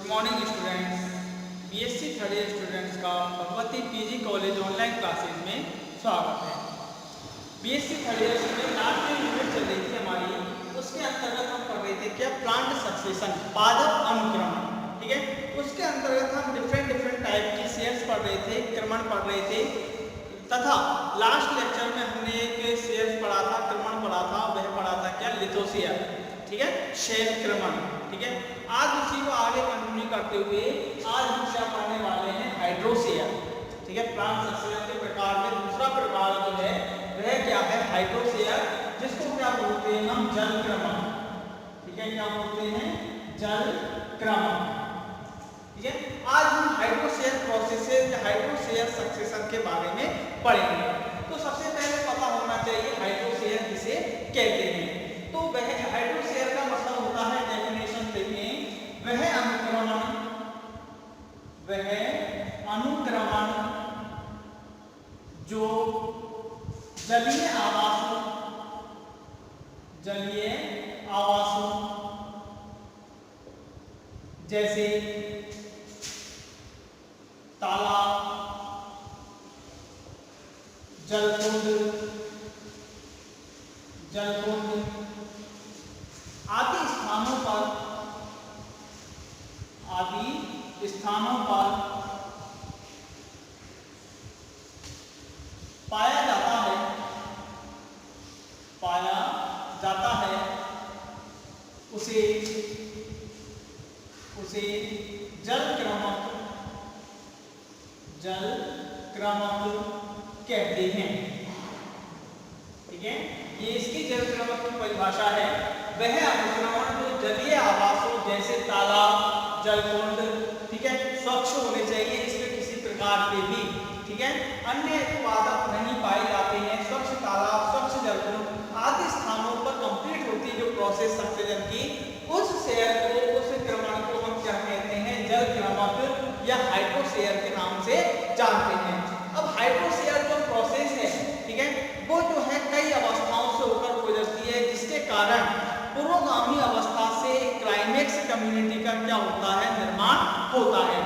Morning students, BSc third year students का Bhagwati PG college online classes में स्वागत है। बीएससी थर्ड ईयर में लास्ट में यूनिट चल रही थी हमारी, उसके अंतर्गत हम पढ़ रहे थे क्या प्लांट सक्सेशन, पादप अनुक्रमण। ठीक है, उसके अंतर्गत हम डिफरेंट टाइप की शेयर्स पढ़ रहे थे, क्रमण पढ़ रहे थे तथा लास्ट लेक्चर में हमने एक शेयर्स पढ़ा था, क्रमण पढ़ा था, वह पढ़ा था क्या लिथोशेयर। ठीक है, शेयर क्रमण। ठीक है, आज उसी को आगे कंटिन्यू करते हुए आज हम क्या पढ़ने वाले हैं, हाइड्रोशेयर। ठीक है, प्लांट सक्सेशन के प्रकार में दूसरा प्रकार जो है वह क्या है, हाइड्रोशेयर, जिसको क्या बोलते हैं हम, जल क्रमण। ठीक है, क्या बोलते हैं, जल क्रमण। ठीक है, आज हम हाइड्रोशेयर प्रोसेसेस या हाइड्रोशेयर सक्सेशन के बारे में पढ़ेंगे। तो सबसे पहले पता होना चाहिए हाइड्रोशेयर किसे कहते हैं। तो वह हाइड्रोशेयर का मतलब होता है, डेफिनेशन देखें, वह अनुक्रमण जो जलीय आवासों जैसे तालाब, जलकुंड आदि स्थानों पर पाया जाता है उसे जल क्रमक कहते हैं। ठीक है, ये इसकी जल क्रमक की परिभाषा है। वह अनुक्रमण जो जलीय आवासों जैसे तालाब, जलकुंड, ठीक है, स्वच्छ होने चाहिए, इसमें किसी प्रकार के भी, ठीक है, अन्य पादप नहीं पाए जाते हैं, स्वच्छ तालाब, स्वच्छ जलकुंड आदि स्थानों पर कंप्लीट होती है जो प्रोसेस सक्सेशन की, उस शेयर को, उस क्रमण को हम क्या कहते हैं, जल क्रमक या हाइड्रोशेयर के नाम से जानते हैं। अब हाइड्रोशेयर जो प्रोसेस है, ठीक है, वो जो है कई अवस्थाओं से होकर गुजरती है, जिसके कारण पुरोगामी अवस्था से क्लाइमेक्स कम्युनिटी का क्या होता है, निर्माण होता है।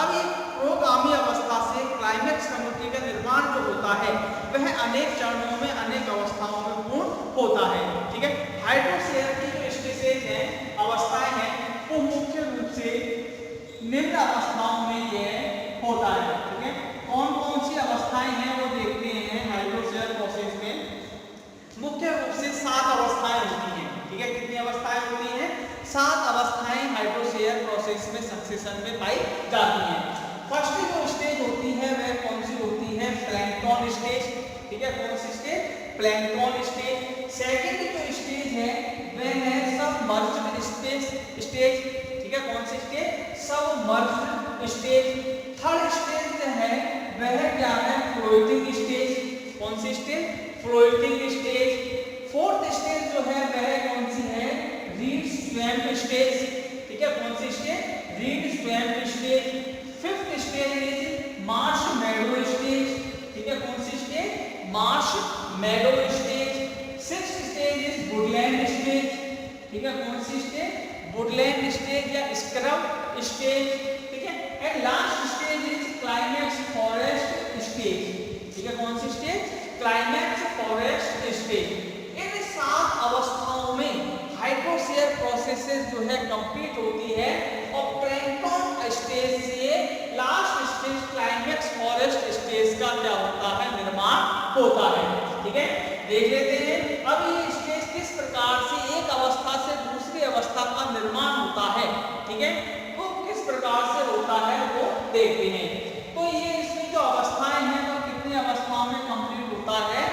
अब ये पुरोगामी अवस्था से क्लाइमेक्स कम्युनिटी का निर्माण जो होता है वह अनेक चरणों में, अनेक अवस्थाओं में पूर्ण होता है। ठीक है, हाइड्रोशेयर की जो स्टेजेस हैं, अवस्थाएं हैं, वो मुख्य रूप से निम्न अवस्थाओं में ये होता है। ठीक है, कौन कौन सी अवस्थाएं हैं वो देखते हैं। हाइड्रोशेयर प्रोसेस में मुख्य रूप से 7 अवस्थाएं होती हैं। ठीक है, कितनी अवस्थाएं होती हैं, 7 अवस्थाएं हाइड्रोशेयर प्रोसेस में सक्सेशन में पाई जाती हैं। फर्स्ट जो स्टेज होती है वह कौन सी होती है, प्लैंक्टन स्टेज। ठीक है, कौन सी स्टेज, प्लैंक्टन स्टेज। सेकंड जो स्टेज है वह है सबमर्ज्ड स्टेज। ठीक है, कौन सी stage, submerged stage. Third stage जो है वह क्या है, फ्लोटिंग स्टेज। कौन सी stage, floating stage. Fourth stage जो है वह कौन सी है, रीड स्वैम्प स्टेज। ठीक है, कौन सी stage, reed swamp stage. Fifth stage is marsh meadow stage. ठीक है, कौन सी stage, marsh meadow stage. Sixth stage is woodland stage. ठीक है, कौन सी स्टेज, वुडलैंड स्टेज या स्क्रब स्टेज। ठीक है, and last stage is climax forest stage. ठीक है, कौन सी स्टेज, क्लाइमेक्स फॉरेस्ट स्टेज। इन 7 अवस्थाओं में हाइड्रोशेयर प्रोसेसेस जो है कंप्लीट होती है और प्लैंक्टन स्टेज से last stage climax forest stage का क्या होता है, निर्माण होता है। ठीक है, देख लेते हैं अब ये स्टेज किस प्रकार से एक अवस्था से दूसरी अवस्था का निर्माण होता है। ठीक है, वो किस प्रकार से होता है वो देखते हैं। तो ये इसमें जो अवस्थाएं हैं वो कितनी अवस्थाओं में कंप्लीट होता है,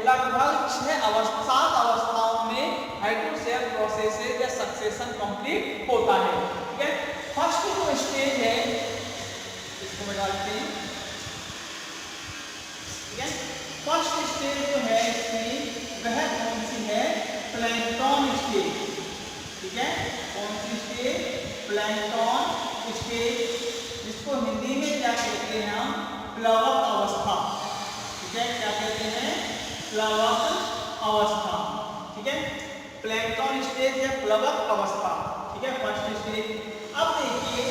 लगभग 7 अवस्थाओं में हाइड्रोशेयर प्रोसेस या सक्सेशन कंप्लीट होता है। ठीक है, फर्स्ट जो स्टेज है इसको मैं डालते हैं। ठीक है, फर्स्ट स्टेज जो है इसकी वह कौन सी है, प्लैंक्टन स्टेज। ठीक है, कौन सी स्टेज, प्लैंक्टन स्टेज, जिसको हिंदी में क्या कहते हैं हम, प्लवक अवस्था। ठीक है, क्या कहते हैं, प्लवक अवस्था। ठीक है, प्लैंक्टन स्टेज या प्लवक अवस्था। ठीक है, फर्स्ट स्टेज। अब देखिए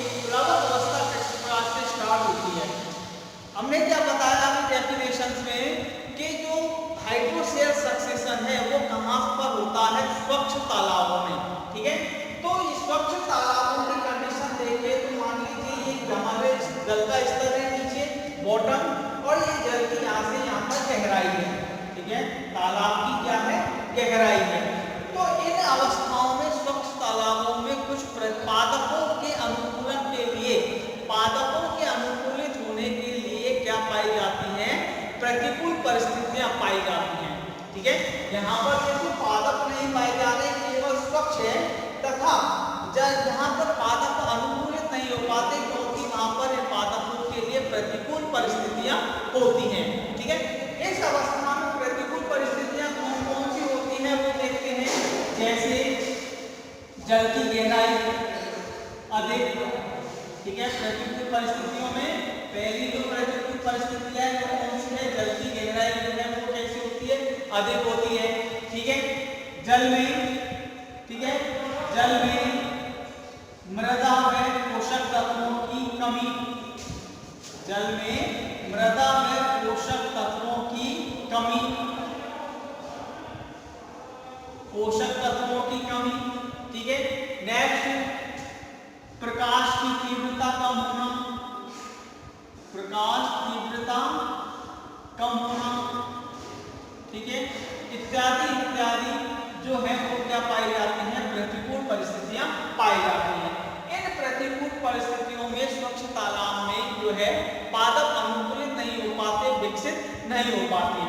स्वच्छ तालाबों में, ठीक है। तो स्वच्छ तालाबों की कंडीशन देखिए तो मान लीजिए ये हमारे जल का स्तर है नीचे बॉटम, और ये जल की यहाँ से यहाँ पर गहराई है, ठीक है। तालाब की क्या है, गहराई है। तो इन अवस्थाओं में स्वच्छ तालाबों में कुछ पादपों के अनुकूलन के लिए, पादपों के अनुकूलित होने के लिए क्या पाई जाती है, प्रतिकूल परिस्थितियां पाई जाती हैं, ठीक है। यहाँ पर देखो पादप नहीं पाए जा रहे, केवल स्वच्छ है, तथा जहाँ पर पादप अनुकूलित नहीं हो पाते क्योंकि वहां पर पादपों के लिए प्रतिकूल परिस्थितियां होती हैं, ठीक है। इस अवस्था में प्रतिकूल परिस्थितियां कौन कौन सी होती हैं वो देखते हैं। जैसे जल की गहराई अधिक, ठीक है। प्रतिकूल परिस्थितियों में पहली जो प्रतिकूल परिस्थिति है वो कौन सी है, जल की गहराई जो है वो कैसी होती है, अधिक होती है, ठीक है। जल में, ठीक है, जल में मृदा व पोषक तत्वों की कमी, जल में मृदा व पोषक तत्वों की कमी, पोषक तत्वों की कमी, ठीक है। नेक्स्ट प्रकाश की तीव्रता कम होना, प्रकाश तीव्रता कम होना, ठीक है, इत्यादि इत्यादि जो है वो क्या पाई जाती हैं, प्रतिकूल परिस्थितियां पाई जाती हैं। इन प्रतिकूल परिस्थितियों में स्वच्छ तालाब में जो है पादप अनुकूलित नहीं हो पाते, विकसित नहीं हो पाते।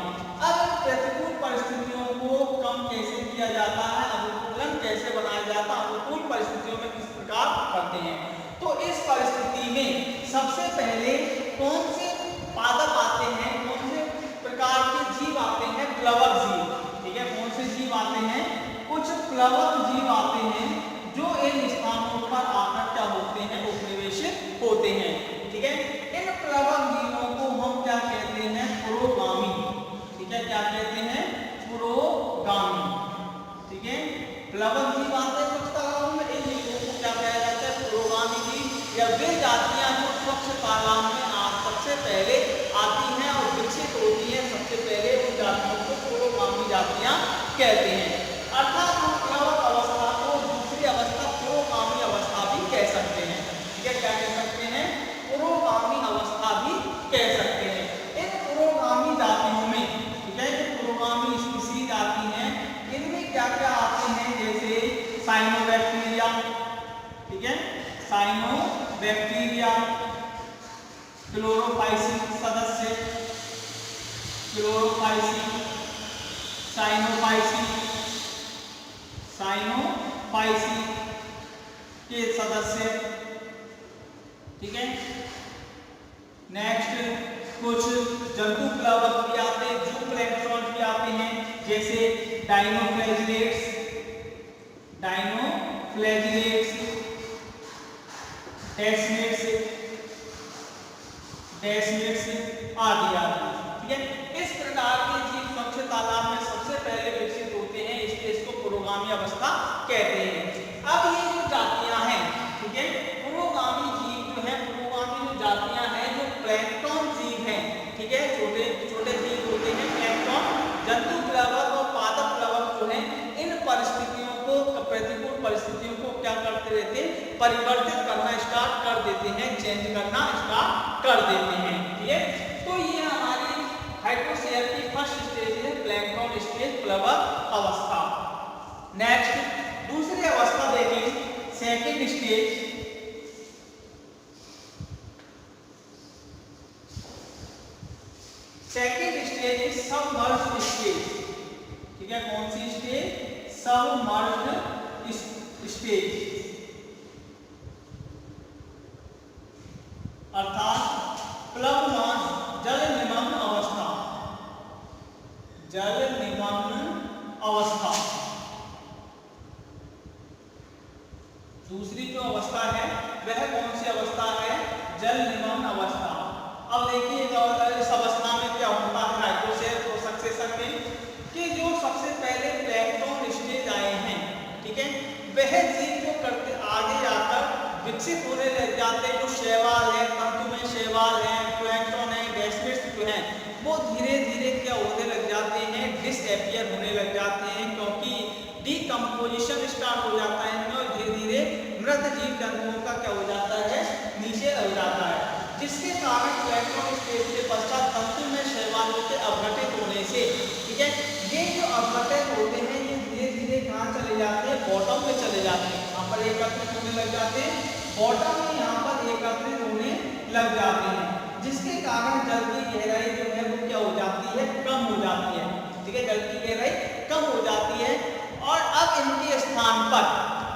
अब प्रतिकूल परिस्थितियों को कम कैसे किया जाता है, अनुकूलन कैसे बनाया जाता है, अनुकूल परिस्थितियों में किस प्रकार करते हैं। तो इस परिस्थिति में सबसे पहले कौन से पादप आते हैं, कौन से प्रकार के जीव आते हैं, प्लवक जीव, ठीक है। कौन से जीव आते हैं, कुछ प्लवक जीव आते हैं जो इन स्थानों पर आकर क्या होते हैं, उपनिवेशित होते हैं, ठीक है। इन प्लवक जीवों को हम क्या कहते हैं, पुरोगामी, ठीक है। क्या कहते हैं, पुरोगामी, ठीक है। प्लवक जीव आते हैं कुछ तालाबों में, इन जीवों को क्या कहा जाता है, पुरोगामी जीव, या वे जातियां जो स्वच्छ तालाब में सबसे पहले आती हैं और विकसित होती हैं, सबसे पहले उन जातियों को पुरोगामी जातियां कहते हैं। अर्थात हम प्लवक अवस्था को दूसरी अवस्था पुरोगामी अवस्था भी कह सकते हैं, ठीक है। क्या कह सकते हैं, पुरोगामी अवस्था भी कह सकते हैं। इन पुरोगामी जातियों में, ठीक है, जो पुरोगामी स्पीशीज आती हैं इनमें क्या क्या आते हैं, जैसे साइनोबैक्टीरिया, ठीक है, साइनोबैक्टीरिया, क्लोरोफाइसिन सदस्य, क्लोरोफाइसिन, साइनोफाइसिन, साइनोफाइसिन के सदस्य, ठीक है। नेक्स्ट कुछ जंतु प्लवक भी आते हैं, जूप्लैंक्टन भी आते हैं, जैसे डायनोफ्लैजिलेट्स, डायनोफ्लैजिलेट्स, डेस्मिड्स, डेस्मिड्स आदि आदि, ठीक है। इस प्रकार के जीव स्वच्छ तालाब में सबसे पहले विकसित होते हैं, इसलिए इसको पुरोगामी अवस्था कहते हैं। अब ये जो जातियां हैं, ठीक है, पुरोगामी जीव जो है, पुरोगामी जो जातियां हैं जो प्लैंक्टन जीव हैं, ठीक है, छोटे छोटे जीव होते हैं प्लैंक्टन, जंतु प्लवक और पादप प्लवक जो है इन परिस्थितियों को, प्रतिकूल परिस्थितियों को क्या करते रहते हैं, परिवर्तित करना स्टार्ट कर देते हैं, चेंज करना स्टार्ट कर देते हैं, ठीक है। तो ये हमारी हाइड्रोस्फीयर की फर्स्ट स्टेज है, प्लैंक्टन स्टेज, प्लवक अवस्था। नेक्स्ट दूसरी अवस्था देखें, second stage, second stage is submerged stage, ठीक है। कौन सी स्टेज, सबमर्ज्ड स्टेज, अर्थात प्लवमान, जल निमग्न अवस्था, जल निमग्न अवस्था। दूसरी जो अवस्था है वह कौन सी अवस्था है, जल निमग्न अवस्था। अब देखिए इस अवस्था में क्या होता है हाइड्रोस्फीयर सक्सेशन में, कि जो सबसे पहले प्लैंक्टन स्टेज आए हैं, ठीक है, वह जीव जो करते आगे जाकर विकसित होने लग जाते हैं, जो शैवाल है, तंतु में शैवाल है, प्लैंक्टन है, डेस्मिड्स जो हैं, वो धीरे धीरे क्या होने लग जाते हैं, डिसअपीयर होने लग जाते हैं, क्योंकि डीकम्पोजिशन स्टार्ट हो जाता है और धीरे धीरे मृत जीव जंतुओं का क्या हो जाता है, नीचे हो जाता है, जिसके कारण प्लैंक्टन स्टेज के पश्चात तंतु में शैवालों के अपघटित होने से, ठीक है, ये जो अपघटित होते हैं ये धीरे धीरे कहाँ चले जाते हैं, बॉटम में चले जाते हैं, यहाँ पर एकत्रित होने लग जाते हैं, बॉटम में यहाँ पर एकत्रित होने लग जाते हैं, जिसके कारण जल की गहराई जो है वो क्या हो जाती है, कम हो जाती है, ठीक है, जल की गहराई कम हो जाती है। और अब इनके स्थान पर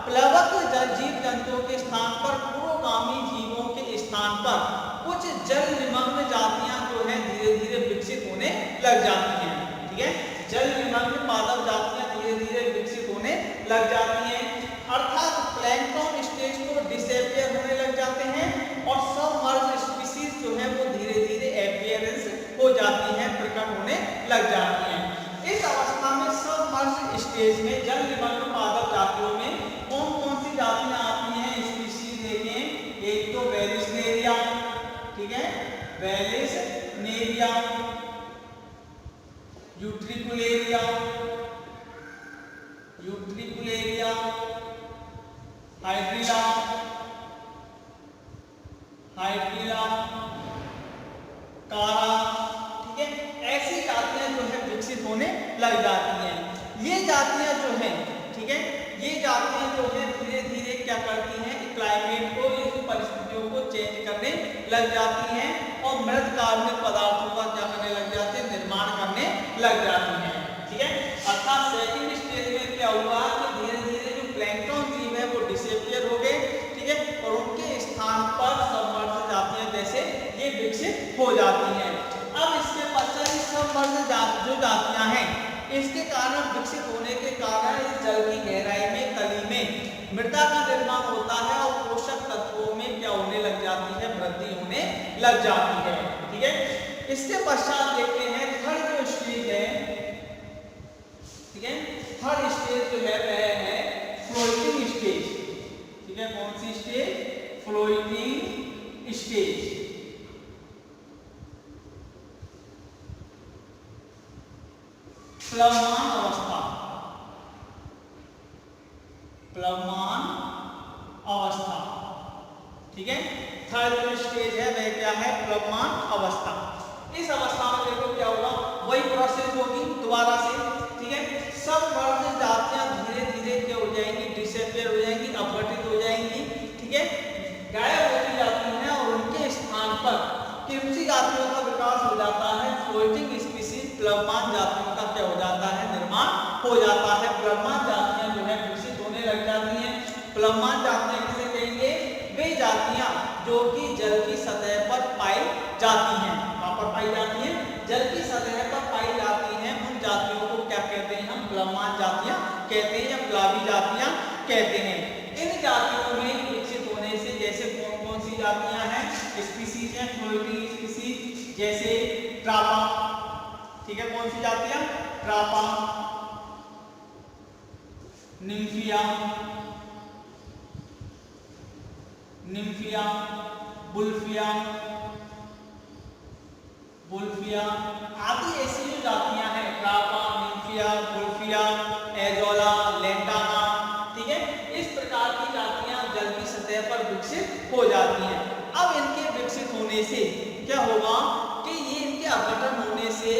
प्लवक जीव जंतुओं के स्थान पर पुरोगामी जीवों के स्थान पर कुछ जल निमग्न जातियां जो है धीरे धीरे विकसित होने लग जाती हैं, ठीक है, जल निमग्न पादप जातियां धीरे धीरे विकसित होने लग जाती हैं, अर्थात प्लैंक्टन स्टेज को डिसअपियर होने लग जाते हैं और सबमर्ज स्पीशीज जो है वो धीरे धीरे अपीयरेंस हो जाती हैं, प्रकट होने लग जाती हैं। इस अवस्था में सबमर्ज स्टेज में जल निमग्न पादप जातियों में कौन कौन सी जातियां आती हैं, स्पीशीज देखें, एक तो वेलिसनेरिया, ठीक है, Vallisneria, utricularia, utricularia, hydrilla, hydrilla, कारा, ठीक है, ऐसी जातियां जो है विकसित होने लग जाती हैं। ये जातियां जो हैं, ठीक है, ये जातियां जो है धीरे धीरे क्या करती हैं, क्लाइमेट को, इस परिस्थितियों को चेंज करने लग जाती हैं और मृत कार्बनिक पदार्थों का क्या करने लग जाते हैं, निर्माण करने लग जाती हैं, ठीक है। अर्थात सेकंड स्टेज में क्या हुआ कि धीरे धीरे जो प्लैंक्टन जीव है वो डिसअपियर हो गए, ठीक है, और उनके स्थान पर सबमर्ज जातियां जैसे ये विकसित हो जाती हैं। अब इसके पश्चात सबमर्ज जो जातियां हैं इसके कारण विकसित होने के कारण इस जल की गहराई में, तली में मृदा का निर्माण होता है और पोषक तत्वों में क्या होने लग जाती है, वृद्धि होने लग जाती है, ठीक है। इसके पश्चात देखते हैं थर्ड जो स्टेज है, ठीक है, थर्ड स्टेज जो है वह है फ्लोटिंग स्टेज, ठीक है, कौन सी स्टेज, फ्लोटिंग स्टेज, प्लवमान अवस्था, प्लवमान अवस्था, ठीक है, थर्ड जो स्टेज है वह क्या है, प्लवमान अवस्था। इस अवस्था में देखो क्या होगा, वही प्रोसेस होगी दोबारा से, ठीक है, सबमर्ज जातियां धीरे धीरे क्या हो जाएंगी, डिसअपियर हो जाएंगी, अपघटित हो जाएंगी, ठीक है, गायब होती जाती हैं और उनके स्थान पर किसी जातियों का विकास हो जाता है, फ्लोटिंग स्पीशीज प्लवमान जातियों का क्या हो जाता है, निर्माण हो जाता है। प्लवमान जातियां जो है विकसित होने लग जाती हैं। प्लवमान जातियां किसे कहेंगे, वे जातियां जो कि जल की सतह पर पाई जाती हैं, कहां पर पाई जाती हैं, जल की सतह पर पाई जाती हैं, उन जातियों को क्या कहते हैं, हम प्लवमान जातियां कहते हैं या प्लावी जातियां कहते हैं। इन जातियों में विकसित होने से जैसे कौन कौन सी जातियां हैं, स्पीशीज हैं, फ्लोटिंग स्पीशीज, जैसे ट्रापा, ठीक है, कौन सी जातियां, ट्रापा, निम्फिया, निम्फिया, बुल्फिया, बुल्फिया आदि ऐसी जो जातियां हैं, ट्रापा, निम्फिया, बुल्फिया, एजोला, लेंटाना, ठीक है, इस प्रकार की जातियां जल की सतह पर विकसित हो जाती हैं। अब इनके विकसित होने से क्या होगा कि ये इनके अपघटन होने से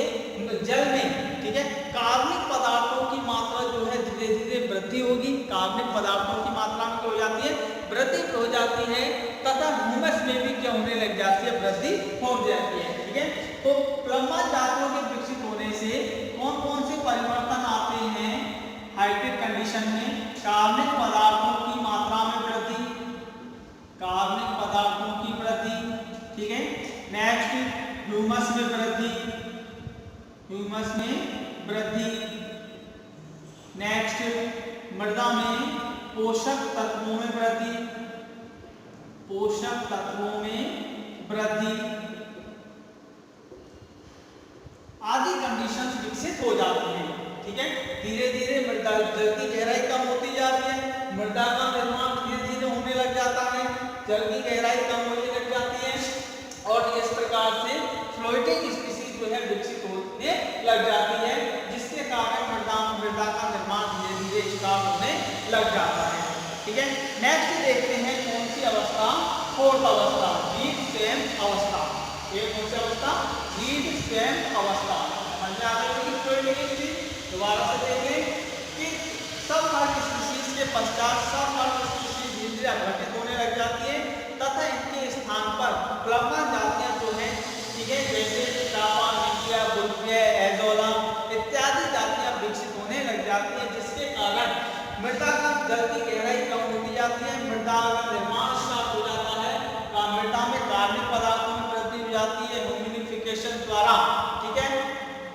जल में, ठीक है, कार्बनिक पदार्थों की मात्रा जो है धीरे धीरे वृद्धि होगी, कार्बनिक पदार्थों की मात्रा में क्या हो जाती है, वृद्धि हो जाती है, तथा ह्यूमस में भी क्या होने लग जाती है, वृद्धि हो जाती है, ठीक है। तो प्लवमान जातियों के विकसित होने से कौन कौन से परिवर्तन आते हैं, हाइड्रिक कंडीशन में कार्बनिक पदार्थों की मात्रा में वृद्धि, कार्बनिक पदार्थों की वृद्धि, ठीक है, नेक्स्ट ह्यूमस में वृद्धि, ह्यूमस में वृद्धि, नेक्स्ट मृदा में पोषक तत्वों में वृद्धि, पोषक तत्वों में वृद्धि आदि कंडीशंस विकसित हो जाती हैं, ठीक है। धीरे धीरे मृदा जल की गहराई कम होती जाती है, मृदा का निर्माण धीरे धीरे होने लग जाता है, जल की गहराई कम होने लग जाती है और इस प्रकार से फ्लोटिंग स्पीशीज जो है विकसित होने लग जाती है, जिसके कारण मृदा का निर्माण धीरे धीरे अमूल अवस्था, रीड स्वयं अवस्था। ये कौन सी अवस्था? रीड स्वयं अवस्था। समझ में आ गई? दोबारा से देखें कि सब वर्ग स्पीशीज के पश्चात सब वर्ग स्पीशीज धीरे धीरे अपघटित होने लग जाती है तथा इनके स्थान पर प्लवमान जातियां जो है, ठीक है, जैसे टापा, मिकिया, बुल्फिया, एजोला इत्यादि जातियां विकसित होने लग जाती है, जिसके कारण मृदा की जल की गहराई कम होती जाती है, मृदा का निर्माण स्टार्ट हो जाता है, मृदा में कार्बनिक पदार्थों में वृद्धि हो जाती है ह्यूमिडिफिकेशन द्वारा, ठीक है,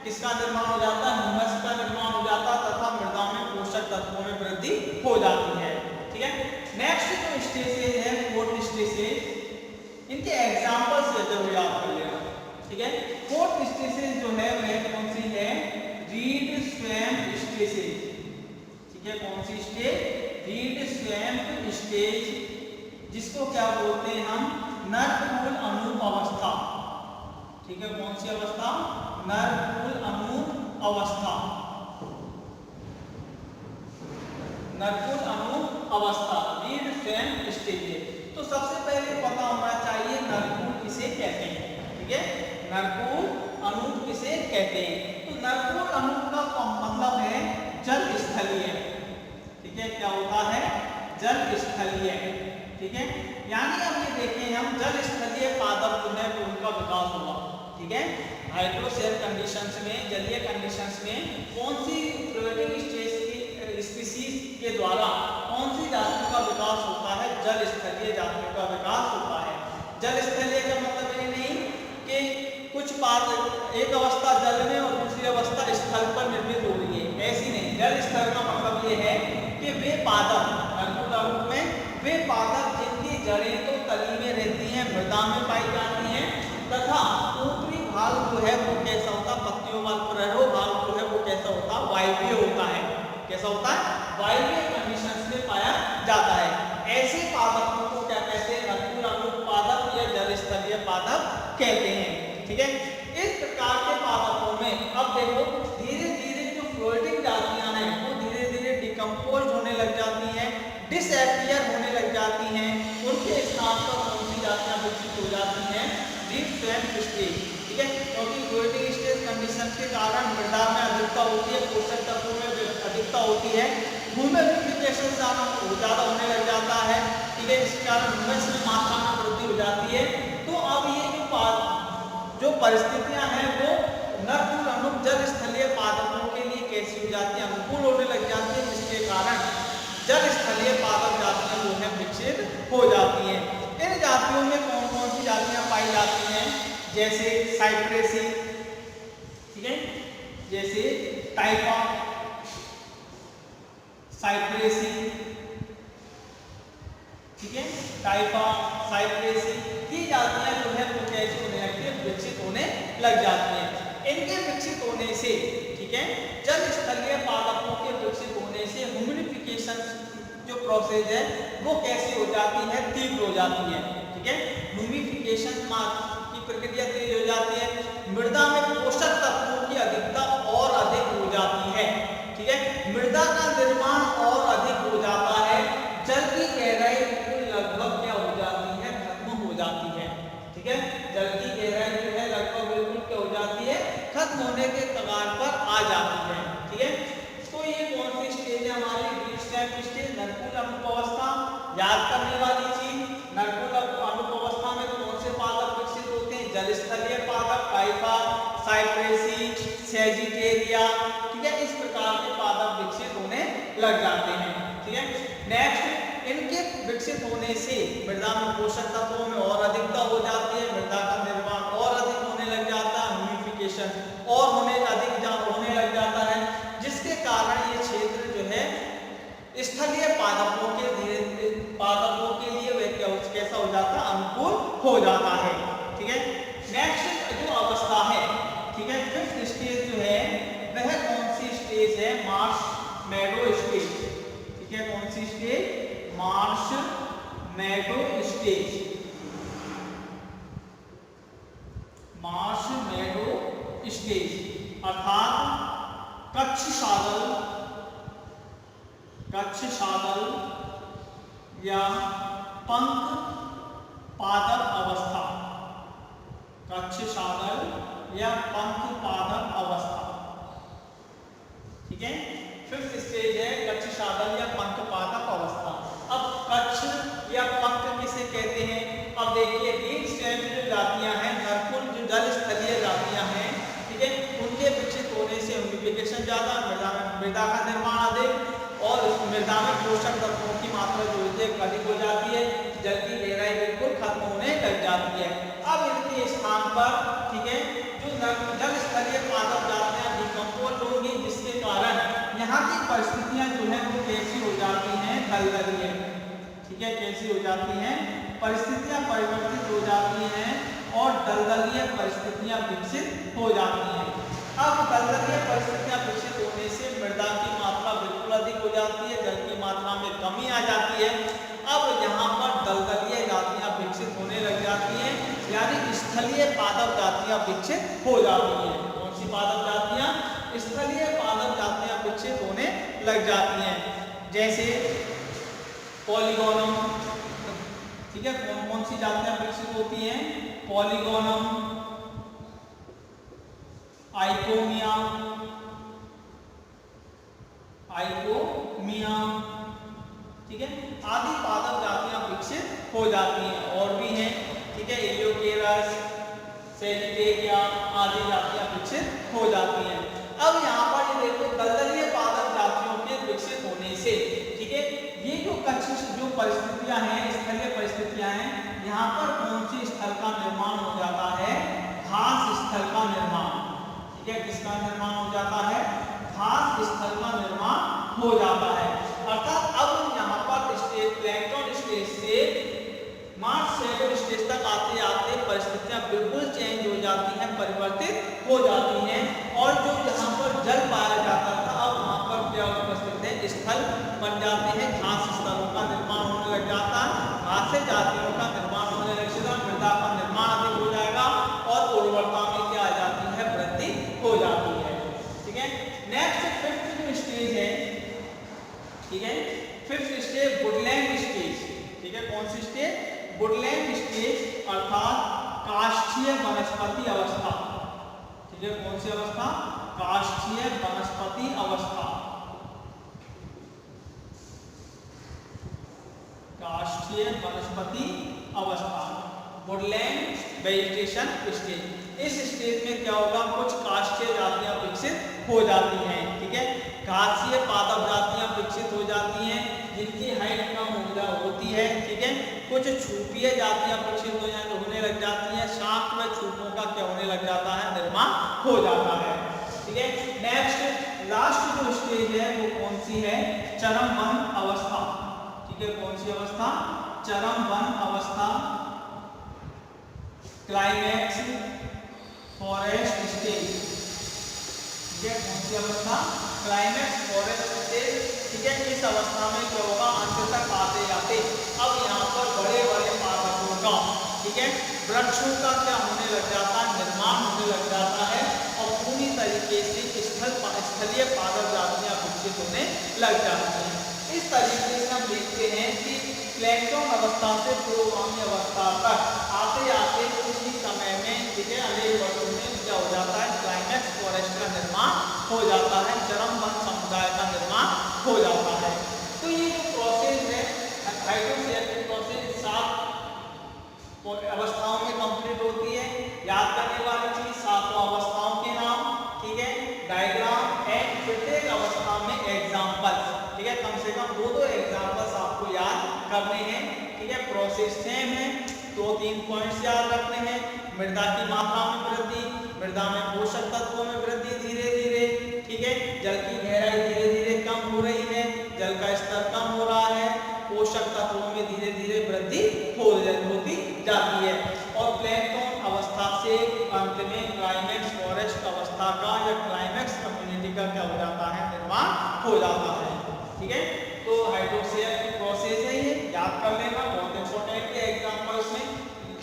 किसका निर्माण हो जाता है? ह्यूमस का निर्माण हो जाता है तथा मृदा में पोषक तत्वों में वृद्धि हो जाती है, ठीक है। नेक्स्ट जो स्टेजेज है, फोर्थ स्टेजेज, इनके एग्जांपल्स जरूर याद कर लेना, ठीक है। फोर्थ स्टेजेज जो है वह कौन सी है? रीड स्वयं स्टेजेज, ठीक है। कौन सी स्टेज? रीड स्वयं स्टेज, जिसको क्या बोलते हैं हम? नरकुल अणु अवस्था, ठीक है। कौन सी अवस्था? नरकुल अणु अवस्था, नरकुल अणु अवस्था, रीड स्वयं स्टेज। तो सबसे पहले पता होना चाहिए नरकुल किसे कहते हैं, ठीक है। नरकुल अणु किसे कहते हैं? तो नरकुल अणु का मतलब है जल स्थलीय, ठीक है। क्या होता है? जल स्थलीय, ठीक है। यानी अब ये देखें हम, जल स्थलीय पादप जो है उनका विकास होगा, ठीक है। हाइड्रोसेल कंडीशंस में, जलीय कंडीशंस में कौन सी फ्लोटिंग स्टेज की स्पीशीज के द्वारा कौन सी जातियों का विकास होता है? जल स्थलीय जातियों का विकास होता है। जल स्थलीय का मतलब ये नहीं कि कुछ पादप एक अवस्था जल में और दूसरी अवस्था स्थल पर निर्मित हो रही है, ऐसी नहीं। जल स्थल का मतलब ये है कि वे पादप, नरकुल अणु में वे पादप जिनकी जड़ें तो तली में रहती हैं, मृदा में पाई जाती हैं तथा ऊपरी भाग जो है वो कैसा होता? पत्तियों वाला प्ररो भाग जो है वो कैसा होता? वायवीय होता है। कैसा होता है? वायवीय कंडीशंस में पाया जाता है। ऐसे पादपों को क्या कहते हैं? नरकुल अणु पादप या जल स्थलीय पादप कहते हैं, ठीक है। इस प्रकार के पादपों में अब देखो धीरे धीरे जो फ्लोटिंग जातियां हैं वो धीरे धीरे डिकम्पोज होने लग जाती हैं, डिसएपियर होने लग जाती हैं, उनके स्थान पर कौन सी जातियां विकसित हो जाती हैं? रीड स्वयं स्टेज, ठीक है। क्योंकि फ्लोटिंग स्टेज कंडीशन के कारण मृदा में अधिकता होती है, पोषक तत्वों में अधिकता होती है, ह्यूमिडिफिकेशन ज्यादा होने लग जाता है, ठीक है। इस कारण ह्यूमस में मात्रा में वृद्धि हो जाती है। तो अब ये जो परिस्थितियां हैं वो नरकुल अणु जल स्थलीय पादपों के लिए कैसी हो जाती है? अनुकूल होने लग जाती है, जिसके कारण जल स्थलीय पादप जातियां जो है विकसित हो जाती हैं। इन जातियों में कौन कौन सी जातियां पाई जाती हैं? जैसे साइप्रेसी, ठीक है, जैसे टाइपा, साइप्रेसी, ठीक है, टाइपा, साइप्रेसी, ये जातियां जो है वो कैसे होने लगती है? विकसित होने लग जाती हैं। इनके विकसित होने से, ठीक है, जल स्थलीय पादपों के विकसित होने से ह्यूमिडिफिकेशन जो प्रोसेस है वो कैसी हो जाती है? तीव्र हो जाती है, ठीक है। ह्यूमिडिफिकेशन की प्रक्रिया तेज हो जाती है, मृदा में पोषक तत्वों की अधिकता और अधिक हो जाती है, ठीक है। मृदा का निर्माण और अधिक हो जाता है, जल की गहराई लगभग क्या हो जाती है? खत्म हो जाती है, ठीक है। जल की गहराई जो है लगभग बिल्कुल क्या हो जाती है? खत्म होने के कगार पर आ जाती है, ठीक है। तो ये कौन सी स्टेज है हमारी? रीड स्वयं स्टेज, नरकुल अणु अवस्था। याद करने वाली चीज, नरकुल अणु अवस्था में कौन से पादप विकसित होते हैं? जल स्थलीय पादप, टाइफा, साइप्रेसी, सेजिटेरिया, ठीक है। इस प्रकार के पादप विकसित होने लग जाते हैं, ठीक है। नेक्स्ट, इनके विकसित होने से मृदा में पोषक तत्वों में और अधिकता हो जाती है, मृदा का निर्माण और अधिक होने लग जाता है, ह्यूमिडिफिकेशन और होने लग जाता है, जिसके कारण ये क्षेत्र जो है स्थलीय पादपों के लिए वह कैसा हो जाता है? अनुकूल हो जाता है, ठीक है। नेक्स्ट जो अवस्था है, ठीक है, फिफ्थ स्टेज जो है वह कौन सी स्टेज है? मार्श मैडो स्टेज, ठीक है। कौन सी stage? Marsh meadow stage, marsh meadow stage अर्थात कच्छ सागल या पंख पादप अवस्था, कक्ष साधन या पंख पादप अवस्था। ठीक है, फिफ्थ स्टेज है कक्ष साधन या पंख पादप अवस्था। अब कक्ष या पंख किसे कहते हैं? अब देखिए तीन स्टेज जो जातियां हैं, नरकुल जो जल स्थलीय जातियां हैं, ठीक है, उनके विकसित होने से ह्यूमिडिफिकेशन ज्यादा, मृदा का निर्माण अधिक और मृदा में पोषक तत्वों की मात्रा जो है अधिक हो जाती है, जल की गहराई बिल्कुल खत्म होने लग जाती है। अब इनके स्थान पर, ठीक है, जो जल स्थलीय पादप जातियां डिकम्पोज होंगी, जिसके कारण यहाँ की परिस्थितियां जो है वो कैसी हो जाती हैं? दलदलीय। ठीक है, कैसी हो जाती हैं? परिस्थितियां परिवर्तित हो जाती हैं और दलदलीय परिस्थितियां विकसित हो जाती हैं। अब दलदलीय परिस्थितियां विकसित होने से मृदा की मात्रा बिल्कुल अधिक हो जाती है, जल की मात्रा में कमी आ जाती है। अब यहाँ पर दलदलीय जातियां विकसित होने लग जाती हैं, यानी स्थलीय पादप जातियां विकसित हो जाती हैं। कौन सी पादप जातियां? स्थलीय पादप जातियां विकसित होने लग जाती हैं, जैसे पॉलीगोनम। ठीक है, कौन कौन सी जातियां विकसित होती हैं? पॉलीगोनम, आइकोमिया, ठीक है, आदि पादप जातियां विकसित हो जाती हैं। और भी हैं, ठीक है, एलियोकेरस, सेलिटेरिया आदि जातियां विकसित हो जाती हैं। अब यहाँ पर ये देखो दलदलीय पादप जातियों के विकसित होने से, ठीक है, ये जो कक्ष जो परिस्थितियां हैं, स्थलीय परिस्थितियां हैं, यहाँ पर कौन सी स्थल का निर्माण हो जाता है? घास स्थल का निर्माण। ठीक है, किसका निर्माण हो जाता है? घास स्थल का निर्माण हो जाता है। अर्थात अब यहाँ पर स्टेज प्लैंकटन स्टेज से मार्च सेकंड स्टेज तक आते आते परिस्थितियां बिल्कुल चेंज हो जाती हैं, परिवर्तित हो जाती हैं, और जो यहाँ पर जल पाया जाता था अब वहाँ पर क्या उपस्थित है? स्थल बन जाते हैं, घास स्थलों का निर्माण होने लग जाता है, घास जातियों का निर्माण होने लग जाता है, मृदा का निर्माण अधिक हो जाएगा और उर्वरता में क्या आ जाती है? वृद्धि हो जाती है। ठीक है, नेक्स्ट फिफ्थ जो स्टेज है, ठीक है, फिफ्थ स्टेज वुडलैंड स्टेज। ठीक है, कौन सी स्टेज? वुडलैंड स्टेज अर्थात काष्ठीय वनस्पति अवस्था। ठीक है, कौन सी अवस्था? काष्ठीय वनस्पति अवस्था, काष्ठीय वनस्पति अवस्था, वुडलैंड वेजिटेशन स्टेज। इस स्टेज में क्या होगा? कुछ काष्ठीय जातियां विकसित हो जाती हैं। ठीक है, घासीय पादप जातियां विकसित हो जाती हैं, जिनकी हाइट कम होती है। ठीक है, कुछ छुपीय जातियां विकसित होने लग जाती हैं, शाख में छुपों का क्या होने लग जाता है? निर्माण हो जाता है। ठीक है, नेक्स्ट लास्ट जो स्टेज है वो कौन सी है? चरम वन अवस्था। ठीक है, कौन सी अवस्था? चरम वन अवस्था, क्लाइमैक्स फॉरेस्ट स्टेज। ठीक है, कौन सी अवस्था? Climax forest stage. ठीक है, इस अवस्था में क्या होगा? अंत तक आते आते अब यहाँ पर बड़े बड़े पादपों का, ठीक है, वृक्षों का क्या होने लग जाता है? निर्माण होने लग जाता है और पूरी तरीके से स्थलीय पादप जातियां विकसित होने लग जाती हैं। इस तरीके से हम देखते हैं कि प्लैंकटन अवस्था से पूर्वगामी अवस्था तक आते आते कुछ ही समय में, ठीक है, अनेक वर्षों में क्या हो जाता है? क्लाइमैक्स फॉरेस्ट का निर्माण हो जाता है, चरम वन समुदाय का निर्माण हो जाता है। तो ये जो प्रोसेस है हाइड्रोसेयर की प्रोसेस 7 अवस्थाओं में कंप्लीट होती है। याद करने वाली चीज 7 अवस्थाओं के नाम, ठीक है, डायग्राम एंड प्रत्येक अवस्था में एग्जांपल। ठीक है, कम से कम 2-2 एग्जांपल्स आपको याद करने हैं। ठीक है, प्रोसेस सेम है, 2-3 पॉइंट्स याद रखने हैं। मृदा की मात्रा में वृद्धि, मृदा में पोषक तत्वों में वृद्धि धीरे धीरे, ठीक है, जल की गहराई धीरे धीरे कम हो रही है, जल का स्तर कम हो रहा है, पोषक तत्वों में धीरे धीरे वृद्धि होती जाती है, और प्लैंकटन अवस्था से अंत में क्लाइमैक्स फॉरेस्ट अवस्था का या क्लाइमैक्स कम्युनिटी का क्या हो जाता है? निर्माण हो जाता है। ठीक है, तो हाइड्रोसेयर की प्रोसेस है ये, याद कर लेना, बहुत इंपॉर्टेंट है, एग्जांपल्स में,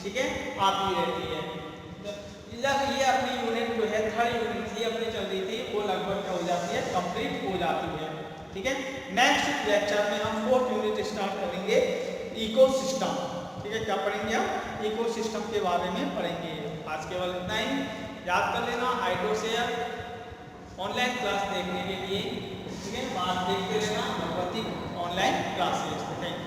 ठीक है, आती रहती है। जब ये अपनी यूनिट जो है 3rd यूनिट थी अपनी चल रही थी, वो लगभग क्या हो जाती है? कंप्लीट हो जाती है। ठीक है, नेक्स्ट लेक्चर में हम 4th यूनिट स्टार्ट करेंगे, इकोसिस्टम। ठीक है, क्या पढ़ेंगे हम? इकोसिस्टम के बारे में पढ़ेंगे। आज केवल इतना ही याद कर लेना। हाइड्रोशेयर ऑनलाइन क्लास देखने के लिए, ठीक है, बात देखते रहना Bhagwati online classes. Thank you.